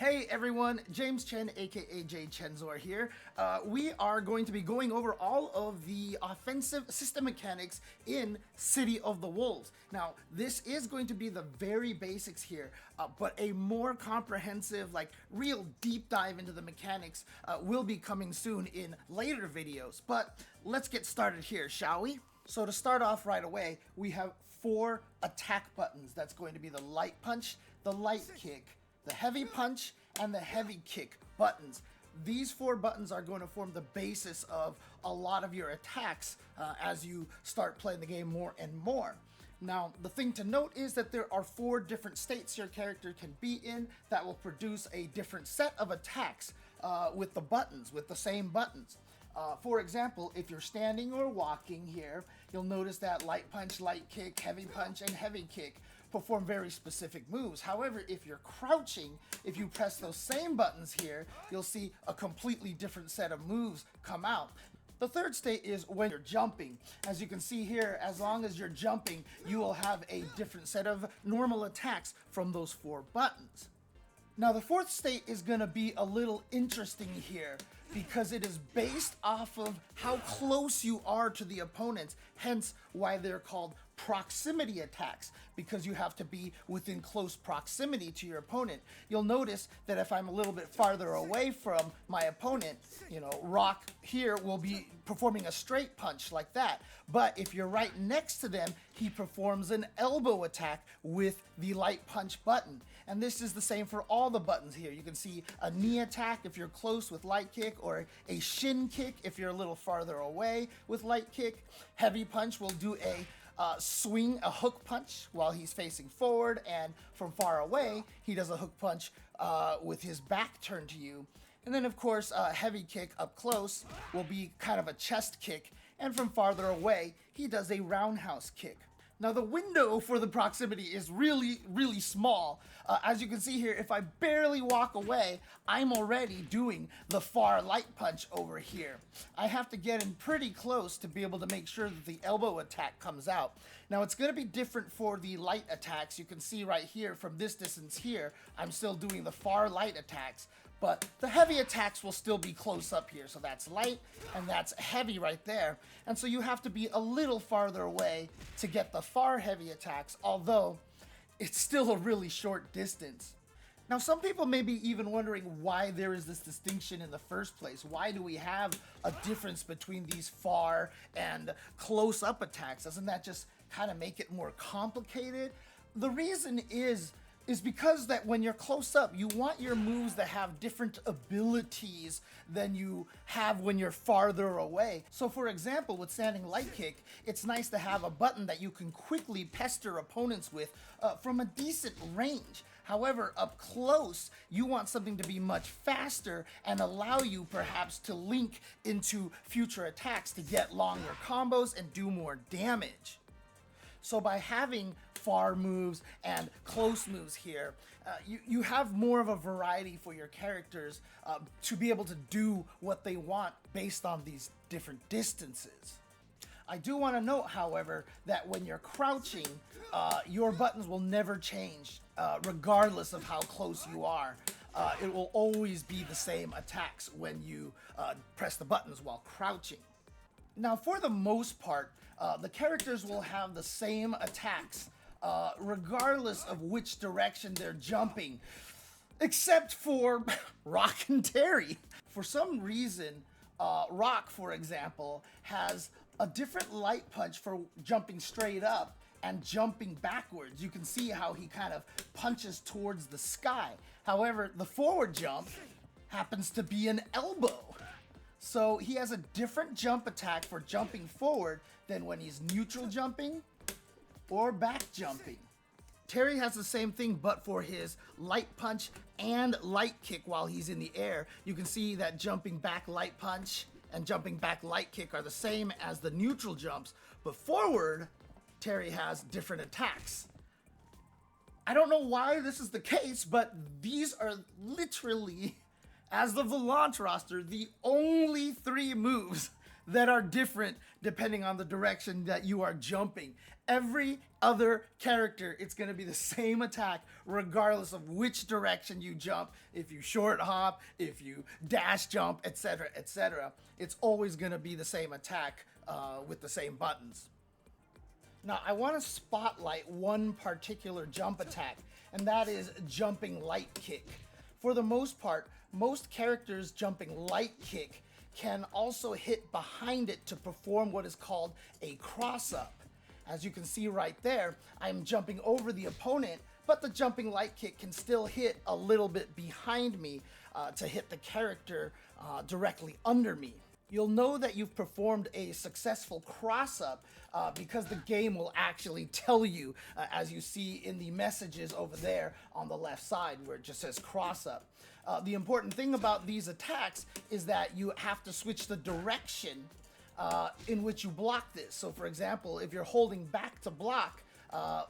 Hey everyone, James Chen, aka Jay Chenzor here. We are going to be going over all of the offensive system mechanics in City of the Wolves. Now, this is going to be the very basics here, but a more comprehensive, real deep dive into the mechanics will be coming soon in later videos. But let's get started here, shall we? So to start off right away, we have 4 attack buttons. That's going to be the light punch, the light kick, the heavy punch, and the heavy kick buttons. These 4 buttons are going to form the basis of a lot of your attacks as you start playing the game more and more. Now, the thing to note is that there are 4 different states your character can be in that will produce a different set of attacks with the buttons, with the same buttons. For example, if you're standing or walking here, you'll notice that light punch, light kick, heavy punch, and heavy kick perform very specific moves. However, if you're crouching, if you press those same buttons here, you'll see a completely different set of moves come out. The third state is when you're jumping. As you can see here, as long as you're jumping, you will have a different set of normal attacks from those 4 buttons. Now, the 4th state is going to be a little interesting here because it is based off of how close you are to the opponents, hence why they're called proximity attacks, because you have to be within close proximity to your opponent. You'll notice that if I'm a little bit farther away from my opponent, Rock here will be performing a straight punch like that. But if you're right next to them, he performs an elbow attack with the light punch button. And this is the same for all the buttons here. You can see a knee attack if you're close with light kick, or a shin kick if you're a little farther away with light kick. Heavy punch will do a swing, a hook punch while he's facing forward, and from far away he does a hook punch with his back turned to you. And then of course heavy kick up close will be kind of a chest kick, and from farther away he does a roundhouse kick. Now, the window for the proximity is really, really small. As you can see here, if I barely walk away, I'm already doing the far light punch over here. I have to get in pretty close to be able to make sure that the elbow attack comes out. Now, it's going to be different for the light attacks. You can see right here from this distance here, I'm still doing the far light attacks. But the heavy attacks will still be close up here. So that's light and that's heavy right there. And so you have to be a little farther away to get the far heavy attacks, although it's still a really short distance. Now, some people may be even wondering why there is this distinction in the first place. Why do we have a difference between these far and close up attacks? Doesn't that just kind of make it more complicated? The reason is because that when you're close up, you want your moves to have different abilities than you have when you're farther away. So for example, with standing light kick, it's nice to have a button that you can quickly pester opponents with from a decent range. However, up close, you want something to be much faster and allow you perhaps to link into future attacks to get longer combos and do more damage. So by having far moves and close moves here, you have more of a variety for your characters to be able to do what they want based on these different distances. I do want to note, however, that when you're crouching, your buttons will never change regardless of how close you are. It will always be the same attacks when you press the buttons while crouching. Now, for the most part, the characters will have the same attacks regardless of which direction they're jumping, except for Rock and Terry. For some reason, Rock, for example, has a different light punch for jumping straight up and jumping backwards. You can see how he kind of punches towards the sky. However, the forward jump happens to be an elbow. So he has a different jump attack for jumping forward than when he's neutral jumping or back jumping. Terry has the same thing, but for his light punch and light kick while he's in the air. You can see that jumping back light punch and jumping back light kick are the same as the neutral jumps, but forward, Terry has different attacks. I don't know why this is the case, but these are literally, as the Volant roster, the only 3 moves that are different depending on the direction that you are jumping. Every other character, it's going to be the same attack regardless of which direction you jump. If you short hop, if you dash jump, etc., etc., it's always going to be the same attack with the same buttons. Now, I want to spotlight one particular jump attack, and that is jumping light kick. For the most part, most characters jumping light kick can also hit behind it to perform what is called a cross-up. As you can see right there, I'm jumping over the opponent, but the jumping light kick can still hit a little bit behind me to hit the character directly under me. You'll know that you've performed a successful cross-up because the game will actually tell you, as you see in the messages over there on the left side where it just says cross-up. The important thing about these attacks is that you have to switch the direction in which you block this. So for example, if you're holding back to block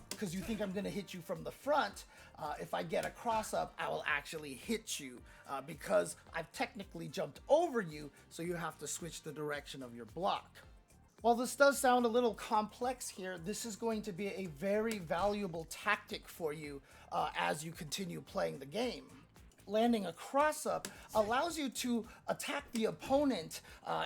because you think I'm going to hit you from the front, if I get a cross-up, I will actually hit you because I've technically jumped over you, so you have to switch the direction of your block. While this does sound a little complex here, this is going to be a very valuable tactic for you as you continue playing the game. Landing a cross-up allows you to attack the opponent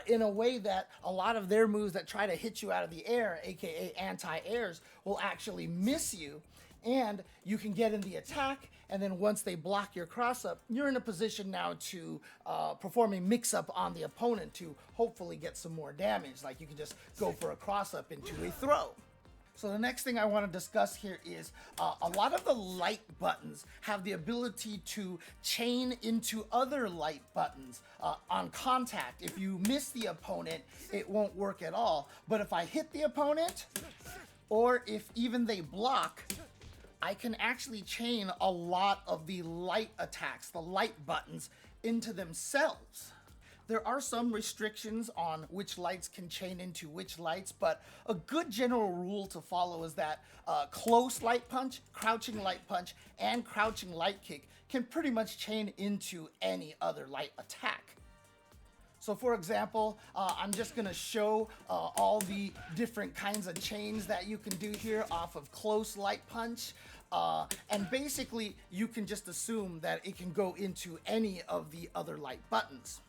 in a way that a lot of their moves that try to hit you out of the air, aka anti-airs, will actually miss you, and you can get in the attack, and then once they block your cross-up, you're in a position now to perform a mix-up on the opponent to hopefully get some more damage. Like you can just go for a cross-up into a throw. So the next thing I want to discuss here is a lot of the light buttons have the ability to chain into other light buttons on contact. If you miss the opponent, it won't work at all. But if I hit the opponent, or if even they block, I can actually chain a lot of the light attacks, the light buttons, into themselves. There are some restrictions on which lights can chain into which lights, but a good general rule to follow is that close light punch, crouching light punch, and crouching light kick can pretty much chain into any other light attack. So for example, I'm just gonna show all the different kinds of chains that you can do here off of close light punch. And basically, you can just assume that it can go into any of the other light buttons.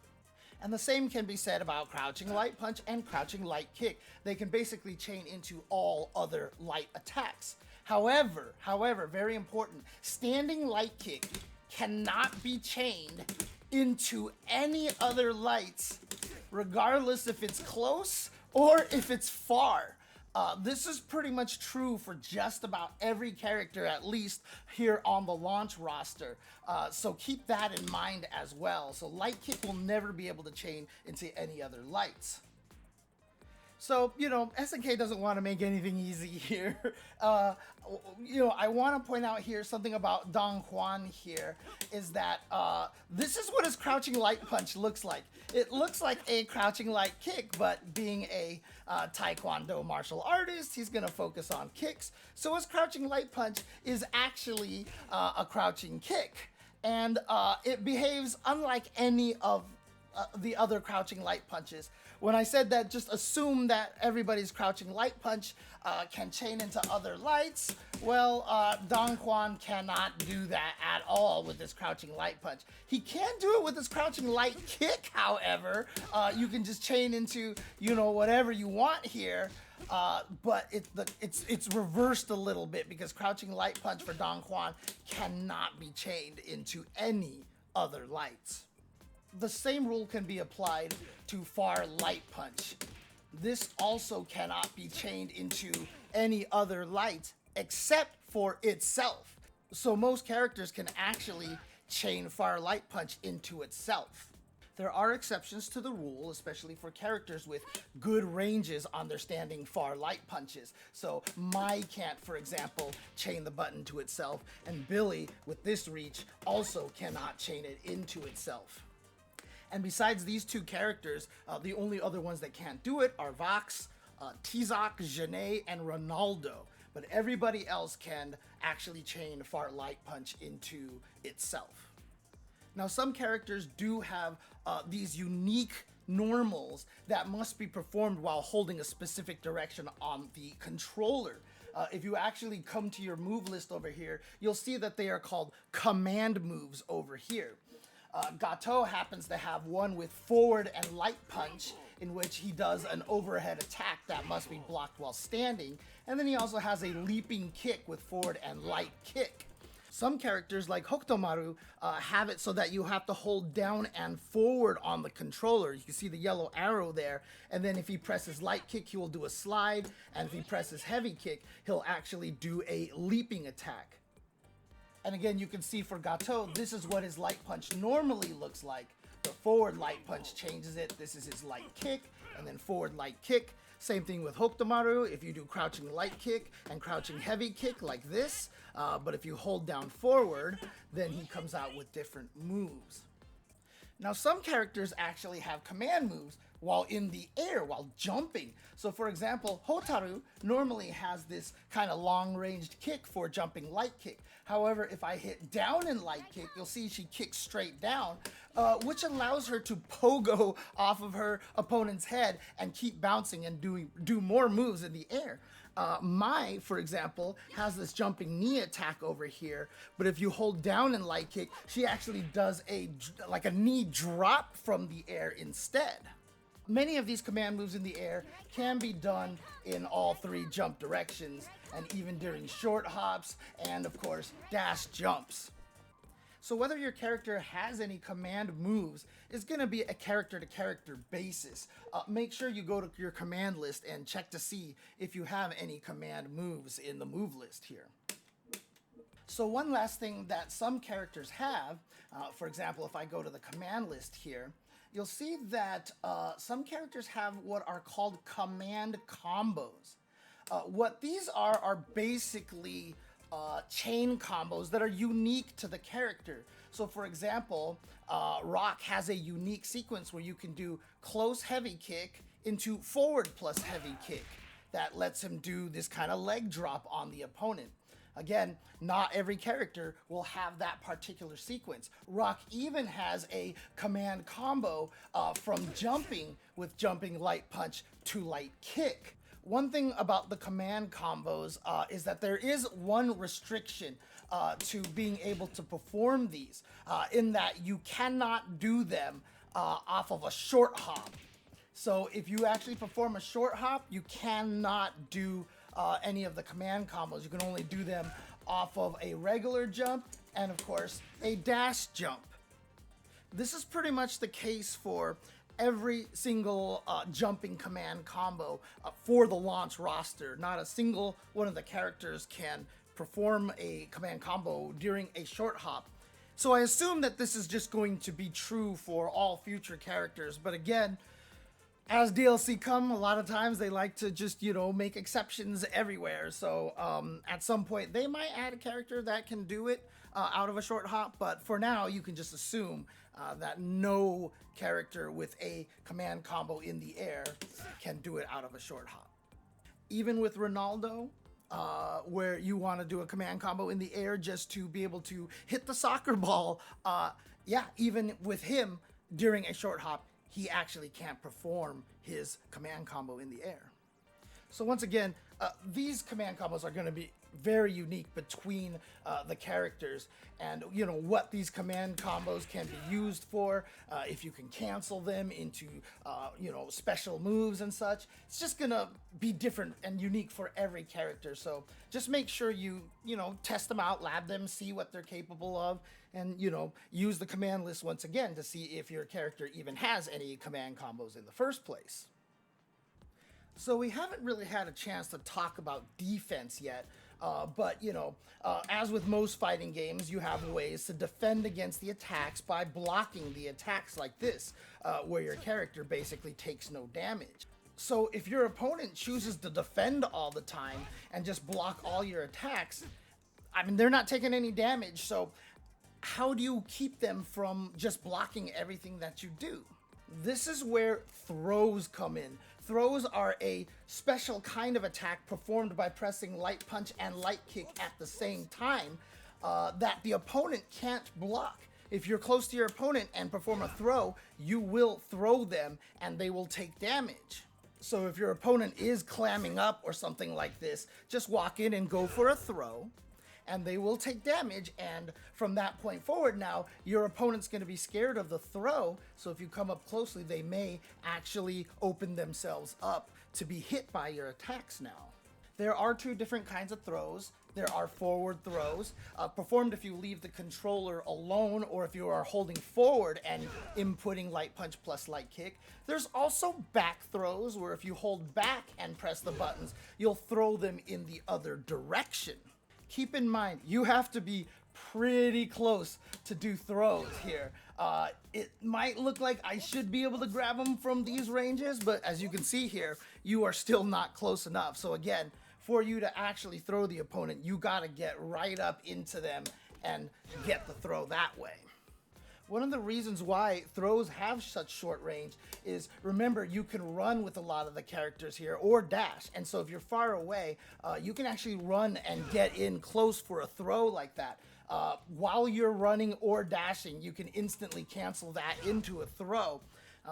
And the same can be said about crouching light punch and crouching light kick. They can basically chain into all other light attacks. However, very important, standing light kick cannot be chained into any other lights, regardless if it's close or if it's far. This is pretty much true for just about every character, at least here on the launch roster. So keep that in mind as well. So light kick will never be able to chain into any other lights. So, you know, SNK doesn't want to make anything easy here. You know, I want to point out here something about Don Juan here, is that this is what his crouching light punch looks like. It looks like a crouching light kick, but being a Taekwondo martial artist, he's going to focus on kicks. So his crouching light punch is actually a crouching kick. And it behaves unlike any of the other crouching light punches. When I said that, just assume that everybody's crouching light punch can chain into other lights. Well, Don Juan cannot do that at all with his crouching light punch. He can do it with his crouching light kick, however. You can just chain into, you know, whatever you want here. But it's reversed a little bit because crouching light punch for Don Juan cannot be chained into any other lights. The same rule can be applied to far light punch. This also cannot be chained into any other light except for itself. So most characters can actually chain far light punch into itself. There are exceptions to the rule, especially for characters with good ranges on their standing far light punches. So Mai can't, for example, chain the button to itself, and Billy, with this reach, also cannot chain it into itself. And besides these two characters, the only other ones that can't do it are Vox, Tizak, Janae, and Ronaldo. But everybody else can actually chain far light punch into itself. Now, some characters do have these unique normals that must be performed while holding a specific direction on the controller. If you actually come to your move list over here, you'll see that they are called command moves over here. Gato happens to have one with forward and light punch, in which he does an overhead attack that must be blocked while standing, and then he also has a leaping kick with forward and light kick. Some characters like Hokutomaru have it so that you have to hold down and forward on the controller. You can see the yellow arrow there, and then if he presses light kick, he will do a slide, and if he presses heavy kick, he'll actually do a leaping attack. And again, you can see for Gato, this is what his light punch normally looks like. The forward light punch changes it. This is his light kick, and then forward light kick. Same thing with Hokutomaru. If you do crouching light kick and crouching heavy kick like this, but if you hold down forward, then he comes out with different moves. Now, some characters actually have command moves while in the air, while jumping. So for example, Hotaru normally has this kind of long-ranged kick for jumping light kick. However, if I hit down in light kick, you'll see she kicks straight down, which allows her to pogo off of her opponent's head and keep bouncing and do more moves in the air. Mai, for example, has this jumping knee attack over here, but if you hold down in light kick, she actually does a knee drop from the air instead. Many of these command moves in the air can be done in all three jump directions, and even during short hops and, of course, dash jumps. So whether your character has any command moves is going to be a character-to-character basis. Make sure you go to your command list and check to see if you have any command moves in the move list here. So one last thing that some characters have, for example, if I go to the command list here, you'll see that some characters have what are called command combos. What these are basically chain combos that are unique to the character. So for example, Rock has a unique sequence where you can do close heavy kick into forward plus heavy kick. That lets him do this kind of leg drop on the opponent. Again, not every character will have that particular sequence. Rock even has a command combo from jumping with jumping light punch to light kick. One thing about the command combos is that there is one restriction to being able to perform these, in that you cannot do them off of a short hop. So if you actually perform a short hop, you cannot do any of the command combos. You can only do them off of a regular jump and, of course, a dash jump. This is pretty much the case for every single jumping command combo for the launch roster. Not a single one of the characters can perform a command combo during a short hop. So I assume that this is just going to be true for all future characters, but again, as DLC come, a lot of times they like to just, make exceptions everywhere. So at some point, they might add a character that can do it out of a short hop. But for now, you can just assume that no character with a command combo in the air can do it out of a short hop. Even with Ronaldo, where you want to do a command combo in the air just to be able to hit the soccer ball, even with him during a short hop, he actually can't perform his command combo in the air. So once again, these command combos are going to be very unique between the characters, and what these command combos can be used for, if you can cancel them into special moves and such. It's just gonna be different and unique for every character. So just make sure you test them out, lab them, see what they're capable of, and use the command list once again to see if your character even has any command combos in the first place. So we haven't really had a chance to talk about defense yet, but as with most fighting games, you have ways to defend against the attacks by blocking the attacks like this, where your character basically takes no damage. So if your opponent chooses to defend all the time and just block all your attacks, they're not taking any damage, so how do you keep them from just blocking everything that you do? This is where throws come in. Throws are a special kind of attack performed by pressing light punch and light kick at the same time that the opponent can't block. If you're close to your opponent and perform a throw, you will throw them and they will take damage. So if your opponent is clamming up or something like this, just walk in and go for a throw, and they will take damage. And from that point forward now, your opponent's going to be scared of the throw. So if you come up closely, they may actually open themselves up to be hit by your attacks now. There are two different kinds of throws. There are forward throws, performed if you leave the controller alone or if you are holding forward and inputting light punch plus light kick. There's also back throws, where if you hold back and press the buttons, you'll throw them in the other direction. Keep in mind, you have to be pretty close to do throws here. It might look like I should be able to grab them from these ranges, but as you can see here, you are still not close enough. So again, for you to actually throw the opponent, you gotta get right up into them and get the throw that way. One of the reasons why throws have such short range is, remember, you can run with a lot of the characters here or dash. And so if you're far away, you can actually run and get in close for a throw like that. While you're running or dashing, you can instantly cancel that into a throw.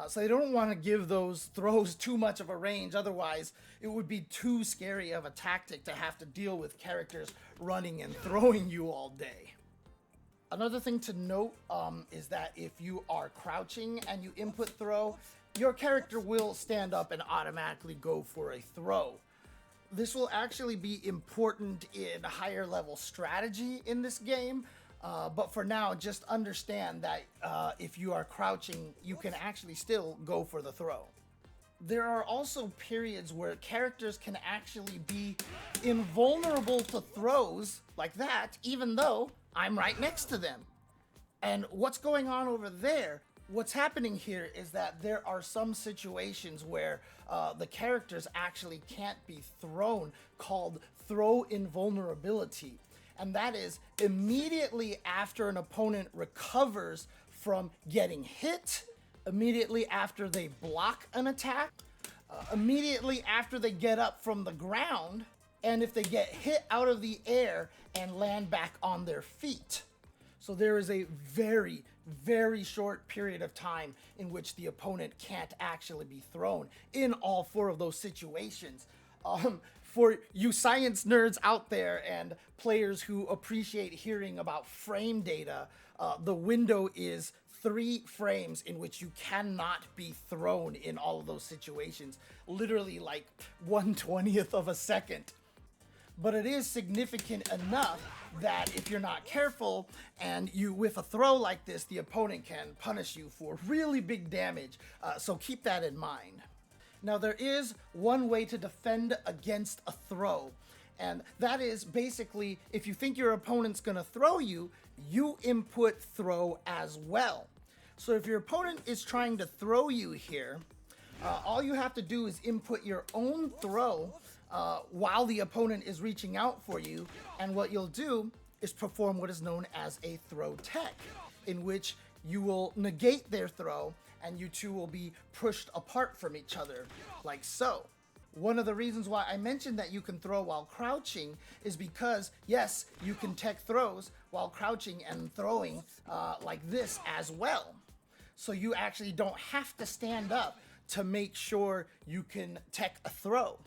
So they don't want to give those throws too much of a range, otherwise it would be too scary of a tactic to have to deal with characters running and throwing you all day. Another thing to note is that if you are crouching and you input throw, your character will stand up and automatically go for a throw. This will actually be important in higher level strategy in this game. But for now, just understand that if you are crouching, you can actually still go for the throw. There are also periods where characters can actually be invulnerable to throws like that, even though I'm right next to them. And what's going on over there? What's happening here is that there are some situations where the characters actually can't be thrown, called throw invulnerability. And that is immediately after an opponent recovers from getting hit, immediately after they block an attack, immediately after they get up from the ground, and if they get hit out of the air and land back on their feet. So there is a very, very short period of time in which the opponent can't actually be thrown in all four of those situations. For you science nerds out there and players who appreciate hearing about frame data, the window is 3 frames in which you cannot be thrown in all of those situations. Literally like 1/20th of a second. But it is significant enough that if you're not careful and you whiff a throw like this, the opponent can punish you for really big damage. So keep that in mind. Now, there is one way to defend against a throw, and that is basically if you think your opponent's going to throw you, you input throw as well. So if your opponent is trying to throw you here, all you have to do is input your own throw while the opponent is reaching out for you, and what you'll do is perform what is known as a throw tech, in which you will negate their throw and you two will be pushed apart from each other, like so. One of the reasons why I mentioned that you can throw while crouching is because, yes, you can tech throws while crouching and throwing like this as well. So you actually don't have to stand up to make sure you can tech a throw.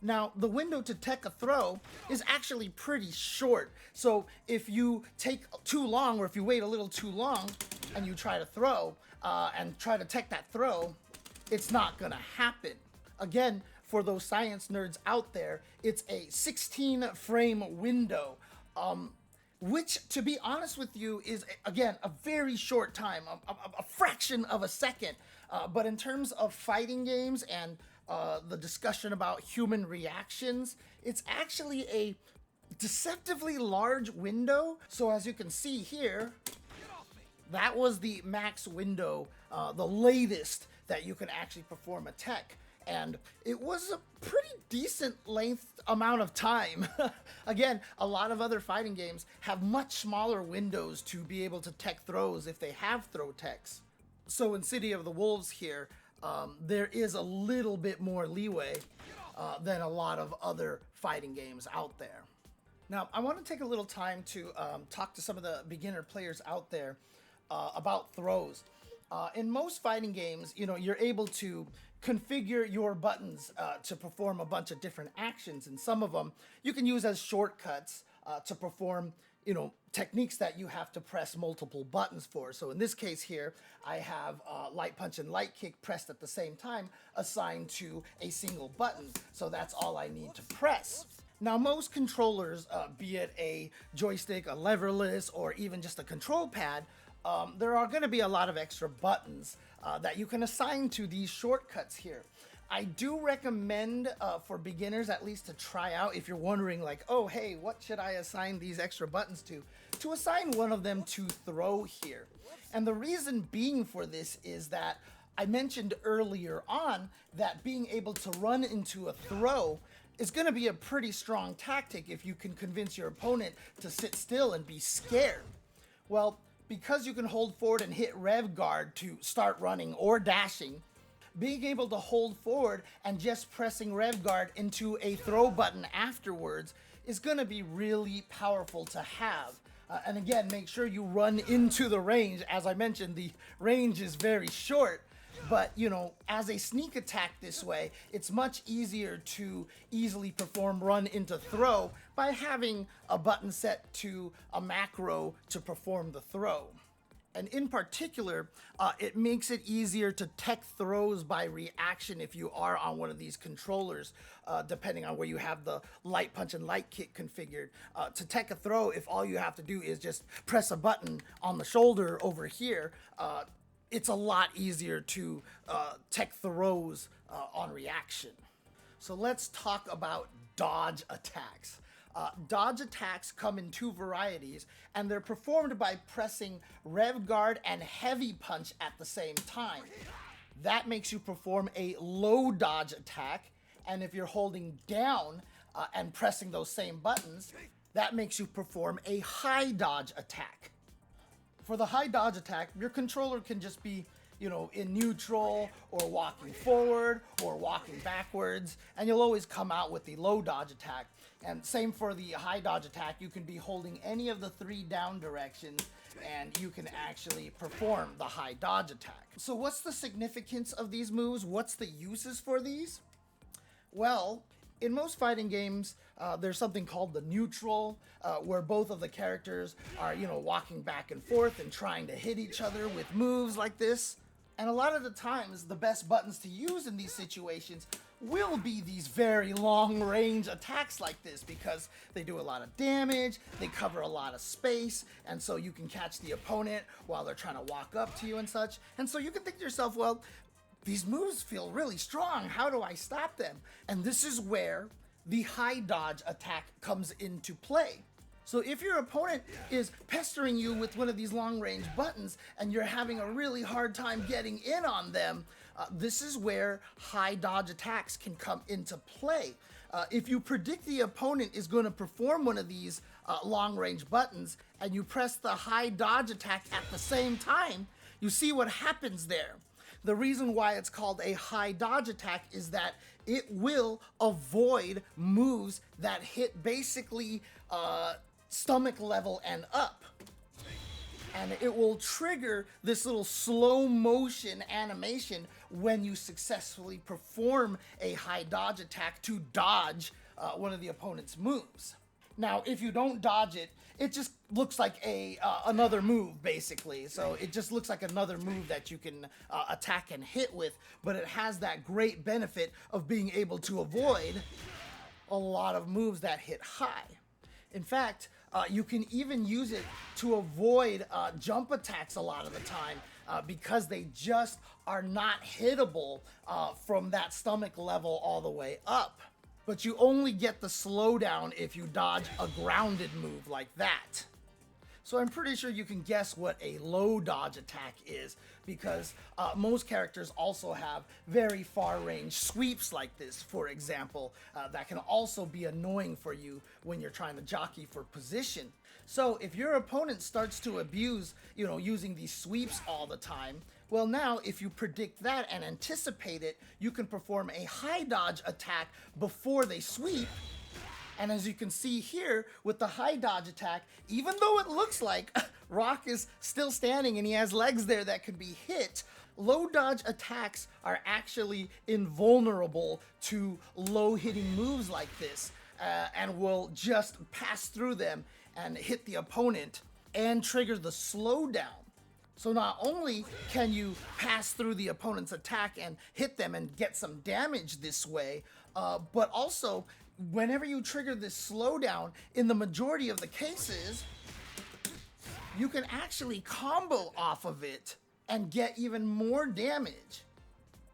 Now, the window to tech a throw is actually pretty short. So if you take too long, or if you wait a little too long and you try to throw and try to tech that throw, it's not gonna happen. Again, for those science nerds out there, it's a 16 frame window, which, to be honest with you, is, again, a very short time, a fraction of a second. But in terms of fighting games and the discussion about human reactions, it's actually a deceptively large window. So as you can see here, that was the max window, the latest that you can actually perform a tech. And it was a pretty decent length amount of time. Again, a lot of other fighting games have much smaller windows to be able to tech throws if they have throw techs. So in City of the Wolves here, there is a little bit more leeway than a lot of other fighting games out there. Now, I want to take a little time to talk to some of the beginner players out there about throws. In most fighting games, you're able to configure your buttons to perform a bunch of different actions, and some of them you can use as shortcuts to perform, techniques that you have to press multiple buttons for. So in this case here, I have light punch and light kick pressed at the same time, assigned to a single button. So that's all I need to press. Now, most controllers, be it a joystick, a leverless, or even just a control pad, there are going to be a lot of extra buttons that you can assign to these shortcuts here. I do recommend for beginners at least to try out, if you're wondering like, oh hey, what should I assign these extra buttons to assign one of them to throw here. And the reason being for this is that I mentioned earlier on that being able to run into a throw is going to be a pretty strong tactic if you can convince your opponent to sit still and be scared. Well, because you can hold forward and hit rev guard to start running or dashing, being able to hold forward and just pressing rev guard into a throw button afterwards is going to be really powerful to have. And again, make sure you run into the range. As I mentioned, the range is very short, but as a sneak attack this way, it's much easier to easily perform run into throw by having a button set to a macro to perform the throw. And in particular, it makes it easier to tech throws by reaction if you are on one of these controllers, depending on where you have the light punch and light kick configured. To tech a throw, if all you have to do is just press a button on the shoulder over here, it's a lot easier to tech throws on reaction. So let's talk about dodge attacks. Dodge attacks come in two varieties, and they're performed by pressing rev guard and heavy punch at the same time. That makes you perform a low dodge attack, and if you're holding down and pressing those same buttons, that makes you perform a high dodge attack. For the high dodge attack, your controller can just be in neutral or walking forward or walking backwards, and you'll always come out with the low dodge attack. And same for the high dodge attack, you can be holding any of the 3 down directions and you can actually perform the high dodge attack. So what's the significance of these moves? What's the uses for these? Well, in most fighting games, there's something called the neutral, where both of the characters are, walking back and forth and trying to hit each other with moves like this. And a lot of the times, the best buttons to use in these situations will be these very long range attacks like this, because they do a lot of damage, they cover a lot of space, and so you can catch the opponent while they're trying to walk up to you and such. And so you can think to yourself, well, these moves feel really strong, how do I stop them? And this is where the high dodge attack comes into play. So if your opponent is pestering you with one of these long range buttons and you're having a really hard time getting in on them, this is where high dodge attacks can come into play. If you predict the opponent is going to perform one of these long range buttons and you press the high dodge attack at the same time, you see what happens there. The reason why it's called a high dodge attack is that it will avoid moves that hit basically stomach level and up. And it will trigger this little slow motion animation when you successfully perform a high dodge attack to dodge one of the opponent's moves. Now, if you don't dodge it, it just looks like another move, basically. So it just looks like another move that you can attack and hit with, but it has that great benefit of being able to avoid a lot of moves that hit high. In fact, you can even use it to avoid jump attacks a lot of the time because they just are not hittable from that stomach level all the way up. But you only get the slowdown if you dodge a grounded move like that. So I'm pretty sure you can guess what a low dodge attack is, because most characters also have very far range sweeps like this, for example, that can also be annoying for you when you're trying to jockey for position. So if your opponent starts to abuse, using these sweeps all the time, well, now if you predict that and anticipate it, you can perform a high dodge attack before they sweep. And as you can see here with the high dodge attack, even though it looks like Rock is still standing and he has legs there that could be hit. Low dodge attacks are actually invulnerable to low hitting moves like this, and will just pass through them and hit the opponent and trigger the slowdown. So not only can you pass through the opponent's attack and hit them and get some damage this way, but also whenever you trigger this slowdown, in the majority of the cases, you can actually combo off of it and get even more damage.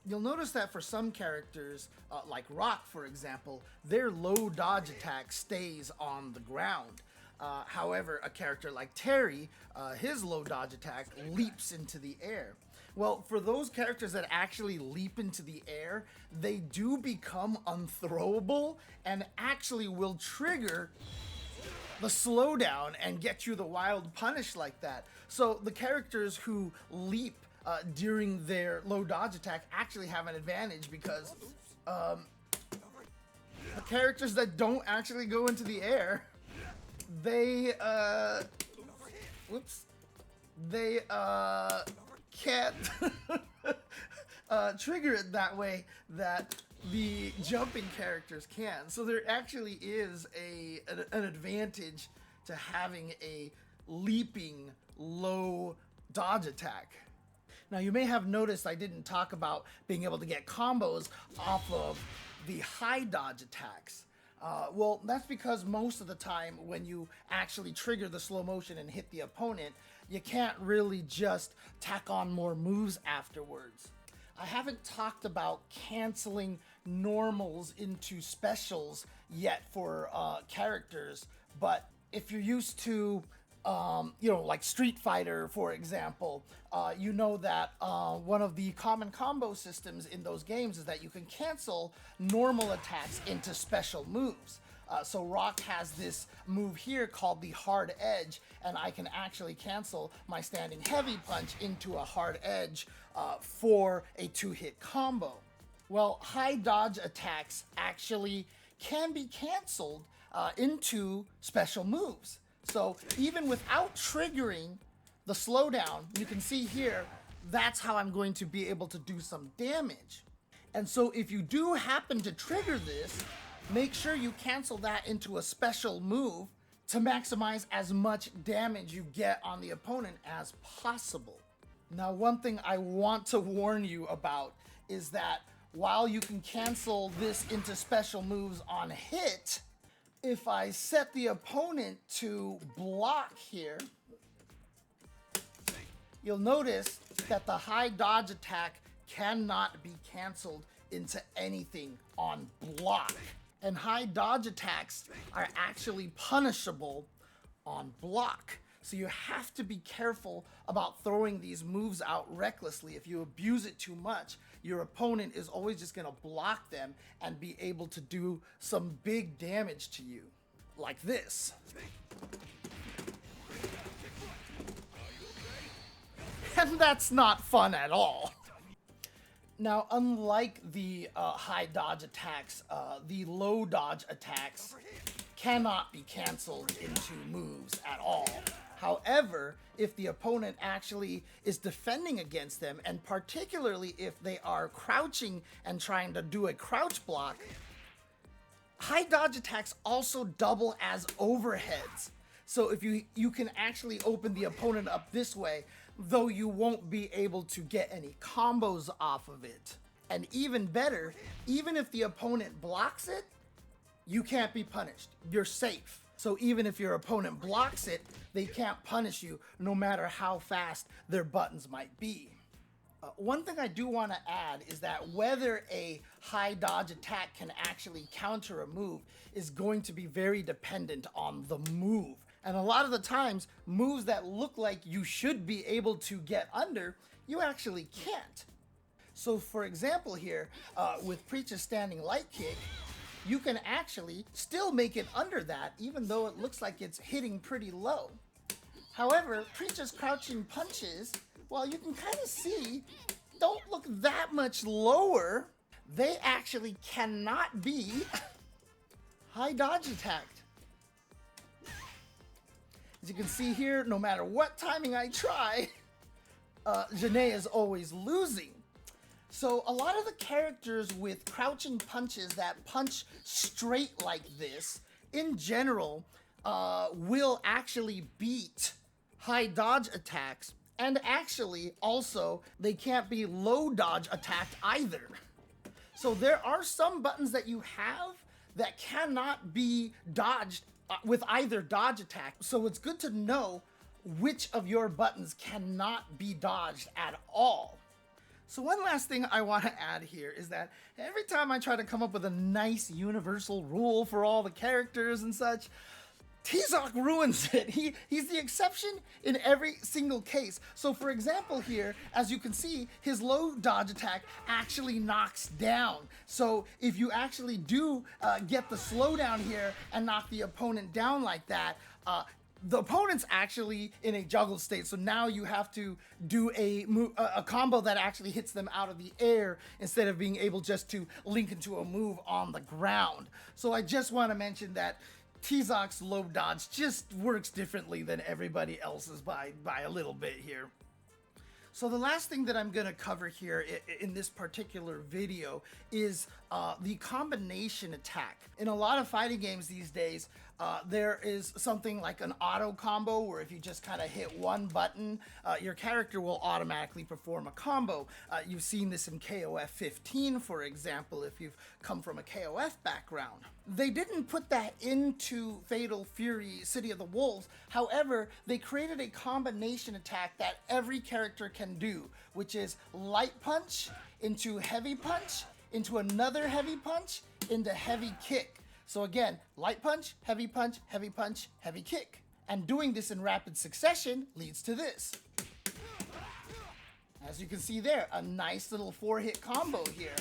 You'll notice that for some characters, like Rock for example, their low dodge attack stays on the ground. However, a character like Terry, his low dodge attack leaps into the air. Well, for those characters that actually leap into the air, they do become unthrowable and actually will trigger the slowdown and get you the wild punish like that. So the characters who leap during their low dodge attack actually have an advantage, because the characters that don't actually go into the air, they can't trigger it that way that the jumping characters can. So there actually is an advantage to having a leaping low dodge attack. Now you may have noticed I didn't talk about being able to get combos off of the high dodge attacks. Well, that's because most of the time when you actually trigger the slow motion and hit the opponent, you can't really just tack on more moves afterwards. I haven't talked about canceling normals into specials yet for characters, but if you're used to, like Street Fighter, for example, you know that one of the common combo systems in those games is that you can cancel normal attacks into special moves. So Rock has this move here called the hard edge, and I can actually cancel my standing heavy punch into a hard edge for a 2-hit combo. Well, high dodge attacks actually can be canceled into special moves. So even without triggering the slowdown, you can see here, that's how I'm going to be able to do some damage. And so if you do happen to trigger this, make sure you cancel that into a special move to maximize as much damage you get on the opponent as possible. Now, one thing I want to warn you about is that while you can cancel this into special moves on hit, if I set the opponent to block here, you'll notice that the high dodge attack cannot be canceled into anything on block. And high dodge attacks are actually punishable on block. So you have to be careful about throwing these moves out recklessly. If you abuse it too much, your opponent is always just gonna block them and be able to do some big damage to you, like this. And that's not fun at all. Now, unlike the high dodge attacks, the low dodge attacks cannot be canceled into moves at all. However, if the opponent actually is defending against them, and particularly if they are crouching and trying to do a crouch block, high dodge attacks also double as overheads. So if you can actually open the opponent up this way, though you won't be able to get any combos off of it. And even better, even if the opponent blocks it, you can't be punished. You're safe. So even if your opponent blocks it, they can't punish you no matter how fast their buttons might be. One thing I do want to add is that whether a high dodge attack can actually counter a move is going to be very dependent on the move. And a lot of the times, moves that look like you should be able to get under, you actually can't. So for example here, with Preach's standing light kick, you can actually still make it under that, even though it looks like it's hitting pretty low. However, Preach's crouching punches, well, you can kind of see, don't look that much lower. They actually cannot be high dodge attacked. As you can see here, no matter what timing I try, Janae is always losing. So a lot of the characters with crouching punches that punch straight like this, in general, will actually beat high dodge attacks, and actually also they can't be low dodge attacked either. So there are some buttons that you have that cannot be dodged with either dodge attack. So it's good to know which of your buttons cannot be dodged at all. So one last thing I want to add here is that every time I try to come up with a nice universal rule for all the characters and such, T-Zoc ruins it. He's the exception in every single case. So for example here, as you can see, his low dodge attack actually knocks down. So if you actually do get the slowdown here and knock the opponent down like that, the opponent's actually in a juggle state, so now you have to do a combo that actually hits them out of the air instead of being able just to link into a move on the ground. So I just want to mention that T-Zoc's low dodge just works differently than everybody else's by a little bit here. So the last thing that I'm going to cover here in this particular video is the combination attack. In a lot of fighting games these days, there is something like an auto combo where if you just kind of hit one button, your character will automatically perform a combo. You've seen this in KOF 15, for example, if you've come from a KOF background. They didn't put that into Fatal Fury City of the Wolves. However, they created a combination attack that every character can do, which is light punch into heavy punch, into another heavy punch, into heavy kick. So again, light punch, heavy punch, heavy punch, heavy kick. And doing this in rapid succession leads to this. As you can see there, a nice little 4-hit combo here.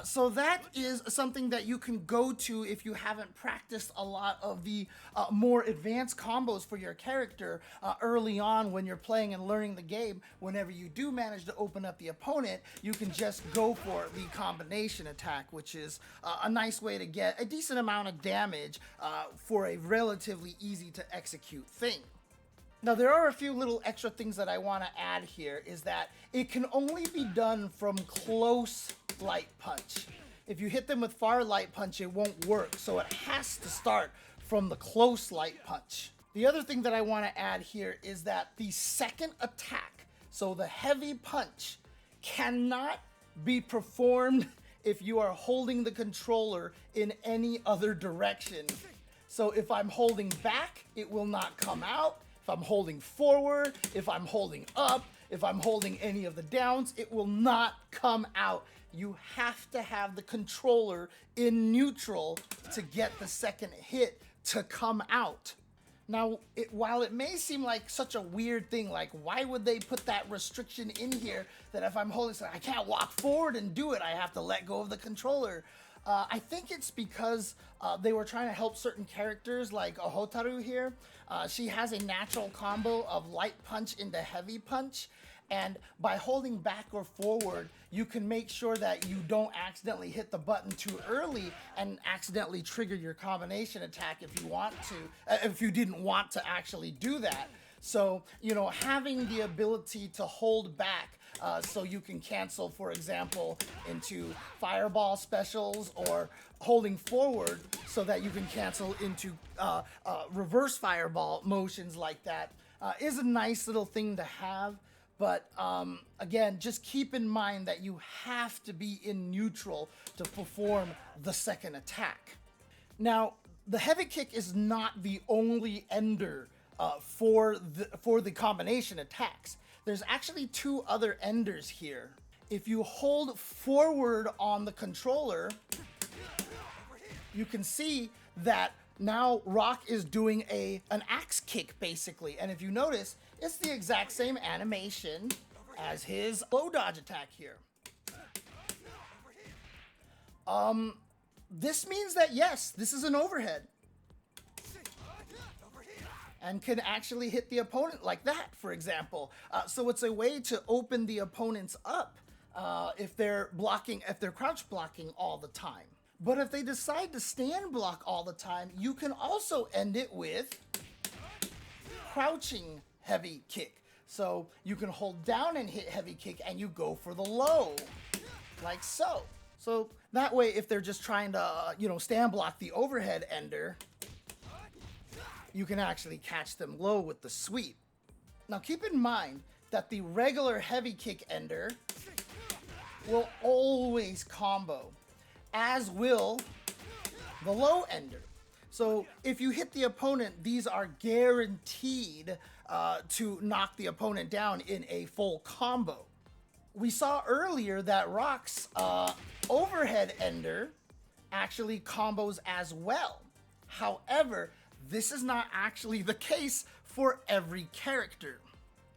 So that is something that you can go to if you haven't practiced a lot of the more advanced combos for your character early on when you're playing and learning the game. Whenever you do manage to open up the opponent, you can just go for the combination attack, which is a nice way to get a decent amount of damage for a relatively easy to execute thing. Now there are a few little extra things that I want to add here, is that it can only be done from close light punch. If you hit them with far light punch, it won't work, so it has to start from the close light punch. The other thing that I want to add here is that the second attack, so the heavy punch, cannot be performed if you are holding the controller in any other direction. So if I'm holding back, it will not come out. If I'm holding forward, if I'm holding up, if I'm holding any of the downs, it will not come out. You have to have the controller in neutral to get the second hit to come out. Now, while it may seem like such a weird thing, like why would they put that restriction in here that if I'm holding something, I can't walk forward and do it, I have to let go of the controller. I think it's because they were trying to help certain characters like Hotaru here. She has a natural combo of light punch into heavy punch, and by holding back or forward, you can make sure that you don't accidentally hit the button too early and accidentally trigger your combination attack if you want to, if you didn't want to actually do that. So, you know, having the ability to hold back so you can cancel, for example, into fireball specials, or holding forward so that you can cancel into reverse fireball motions like that, is a nice little thing to have. But again, just keep in mind that you have to be in neutral to perform the second attack. Now, the heavy kick is not the only ender for the combination attacks. There's actually two other enders here. If you hold forward on the controller, you can see that now Rock is doing an axe kick basically. And if you notice, it's the exact same animation as his low dodge attack here. This means that yes, this is an overhead, and can actually hit the opponent like that, for example. So it's a way to open the opponents up if they're crouch blocking all the time. But if they decide to stand block all the time, you can also end it with crouching heavy kick. So you can hold down and hit heavy kick and you go for the low, like so. So that way, if they're just trying to, stand block the overhead ender, you can actually catch them low with the sweep. Now keep in mind that the regular heavy kick ender will always combo, as will the low ender. So if you hit the opponent, these are guaranteed to knock the opponent down in a full combo. We saw earlier that Rock's overhead ender actually combos as well. However, this is not actually the case for every character.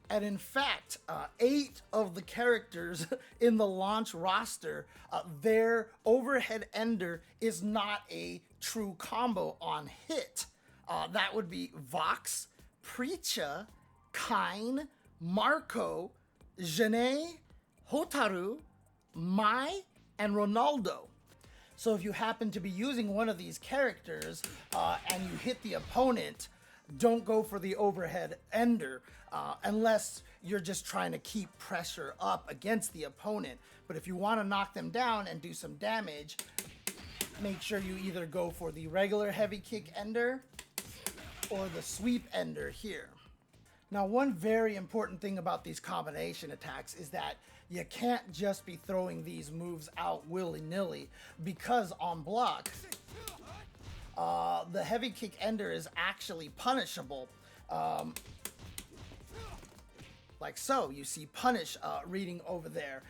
And in fact, 8 of the characters in the launch roster, their overhead ender is not a true combo on hit. That would be Vox, Preacha, Kain, Marco, Janae, Hotaru, Mai, and Ronaldo. So if you happen to be using one of these characters and you hit the opponent, don't go for the overhead ender unless you're just trying to keep pressure up against the opponent. But if you want to knock them down and do some damage, make sure you either go for the regular heavy kick ender or the sweep ender here. Now, one very important thing about these combination attacks is that you can't just be throwing these moves out willy-nilly, because on block, the heavy kick ender is actually punishable. Like so, you see punish reading over there.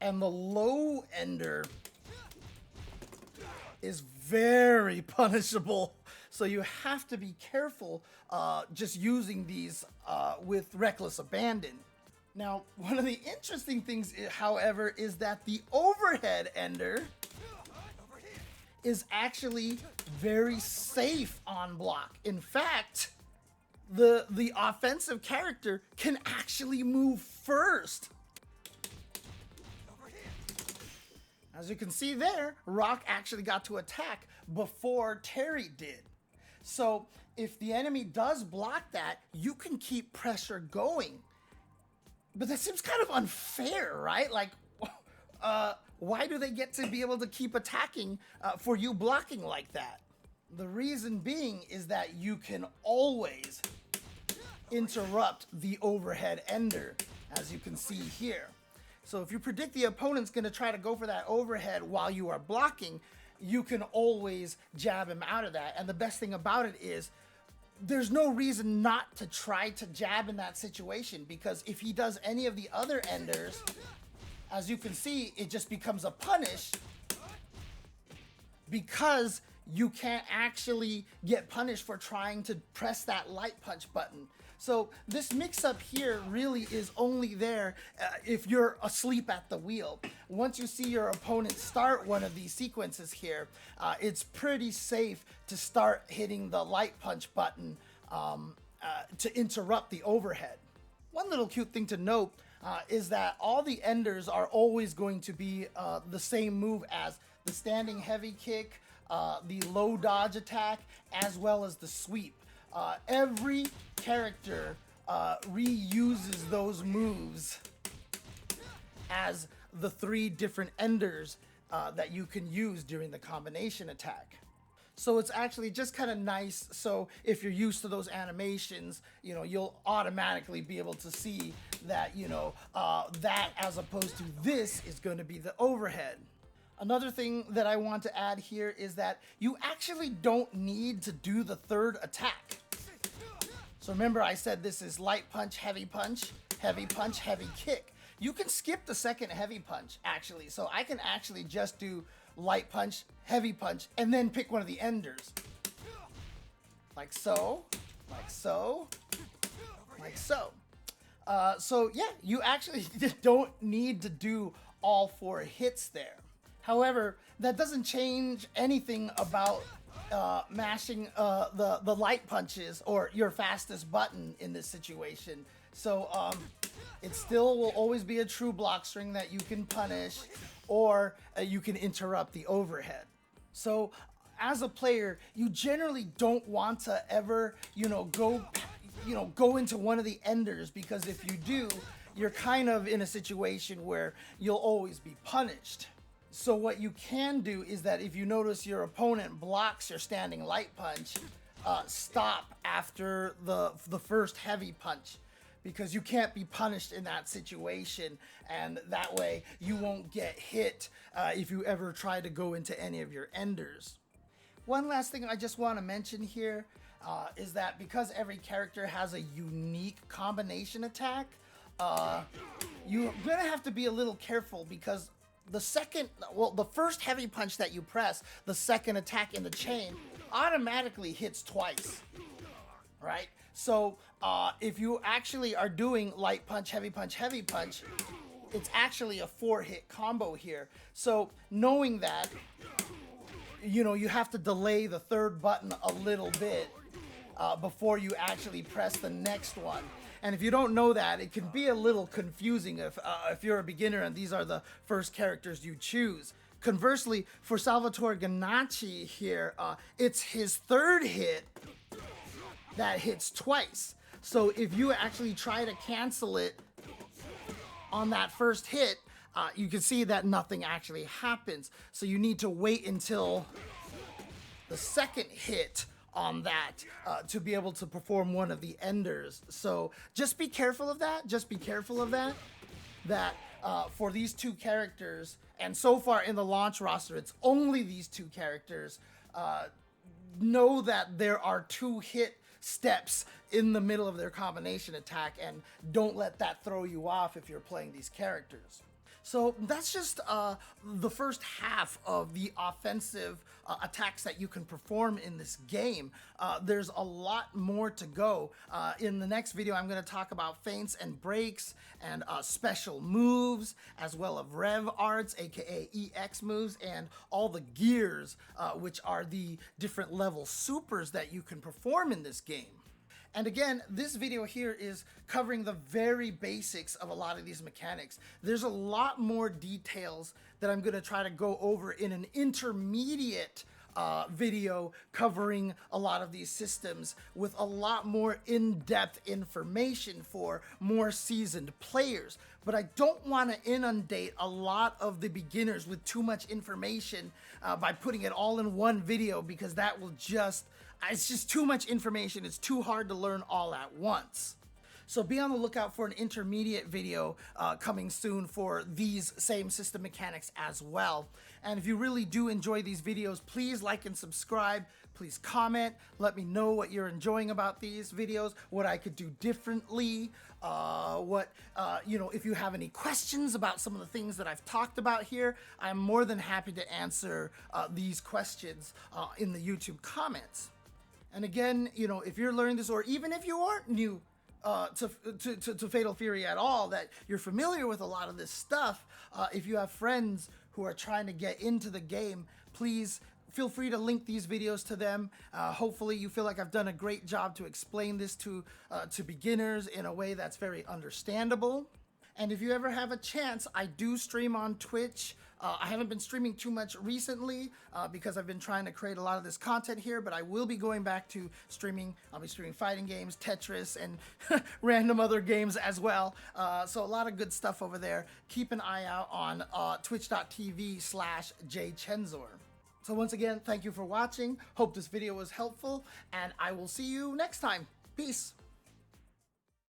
And the low ender is very punishable. So you have to be careful just using these with reckless abandon. Now, one of the interesting things, however, is that the overhead ender is actually very safe on block. In fact, the offensive character can actually move first. As you can see there, Rock actually got to attack before Terry did. So if the enemy does block that, you can keep pressure going. But that seems kind of unfair, right? Like, why do they get to be able to keep attacking for you blocking like that? The reason being is that you can always interrupt the overhead ender, as you can see here. So if you predict the opponent's going to try to go for that overhead while you are blocking, you can always jab him out of that. And the best thing about it is there's no reason not to try to jab in that situation, because if he does any of the other enders, as you can see, it just becomes a punish, because you can't actually get punished for trying to press that light punch button. So this mix-up here really is only there if you're asleep at the wheel. Once you see your opponent start one of these sequences here, it's pretty safe to start hitting the light punch button to interrupt the overhead. One little cute thing to note is that all the enders are always going to be the same move as the standing heavy kick, the low dodge attack, as well as the sweep. Every character reuses those moves as the 3 different enders that you can use during the combination attack. So it's actually just kind of nice. So if you're used to those animations, you'll automatically be able to see that, that as opposed to this is going to be the overhead. Another thing that I want to add here is that you actually don't need to do the 3rd attack. So remember, I said this is light punch, heavy punch, heavy punch, heavy kick. You can skip the 2nd heavy punch, actually. So I can actually just do light punch, heavy punch, and then pick one of the enders. Like so, like so, like so. So yeah, you actually don't need to do all 4 hits there. However, that doesn't change anything about mashing the light punches or your fastest button in this situation. So it still will always be a true block string that you can punish, or you can interrupt the overhead. So as a player, you generally don't want to ever, go go into one of the enders, because if you do, you're kind of in a situation where you'll always be punished. So what you can do is that if you notice your opponent blocks your standing light punch, stop after the first heavy punch, because you can't be punished in that situation, and that way you won't get hit if you ever try to go into any of your enders. One last thing I just want to mention here is that because every character has a unique combination attack, you're gonna have to be a little careful, because the first heavy punch that you press, the second attack in the chain, automatically hits twice, right? So if you actually are doing light punch, heavy punch, heavy punch, it's actually a 4-hit combo here. So knowing that, you have to delay the third button a little bit before you actually press the next one. And if you don't know that, it can be a little confusing if you're a beginner and these are the first characters you choose. Conversely, for Salvatore Ganacci here, it's his third hit that hits twice. So if you actually try to cancel it on that first hit, you can see that nothing actually happens. So you need to wait until the second hit on that to be able to perform one of the enders. So just be careful of that. Just be careful of that. That for these two characters, and so far in the launch roster, it's only these two characters. Know that there are 2 hit steps in the middle of their combination attack, and don't let that throw you off if you're playing these characters. So that's just the first half of the offensive attacks that you can perform in this game. There's a lot more to go. In the next video, I'm going to talk about feints and breaks and special moves, as well as rev arts, aka EX moves, and all the gears, which are the different level supers that you can perform in this game. And again, this video here is covering the very basics of a lot of these mechanics. There's a lot more details that I'm going to try to go over in an intermediate video covering a lot of these systems with a lot more in-depth information for more seasoned players. But I don't want to inundate a lot of the beginners with too much information by putting it all in one video, because that will it's just too much information. It's too hard to learn all at once. So be on the lookout for an intermediate video coming soon for these same system mechanics as well. And if you really do enjoy these videos, please like and subscribe. Please comment. Let me know what you're enjoying about these videos, what I could do differently, if you have any questions about some of the things that I've talked about here. I'm more than happy to answer these questions in the YouTube comments. And again, if you're learning this, or even if you aren't new to Fatal Fury at all, that you're familiar with a lot of this stuff, if you have friends who are trying to get into the game, please feel free to link these videos to them. Hopefully you feel like I've done a great job to explain this to beginners in a way that's very understandable. And if you ever have a chance, I do stream on Twitch. I haven't been streaming too much recently because I've been trying to create a lot of this content here, but I will be going back to streaming. I'll be streaming fighting games, Tetris, and random other games as well. So a lot of good stuff over there. Keep an eye out on twitch.tv/jchenzor. So once again, thank you for watching. Hope this video was helpful, and I will see you next time. Peace.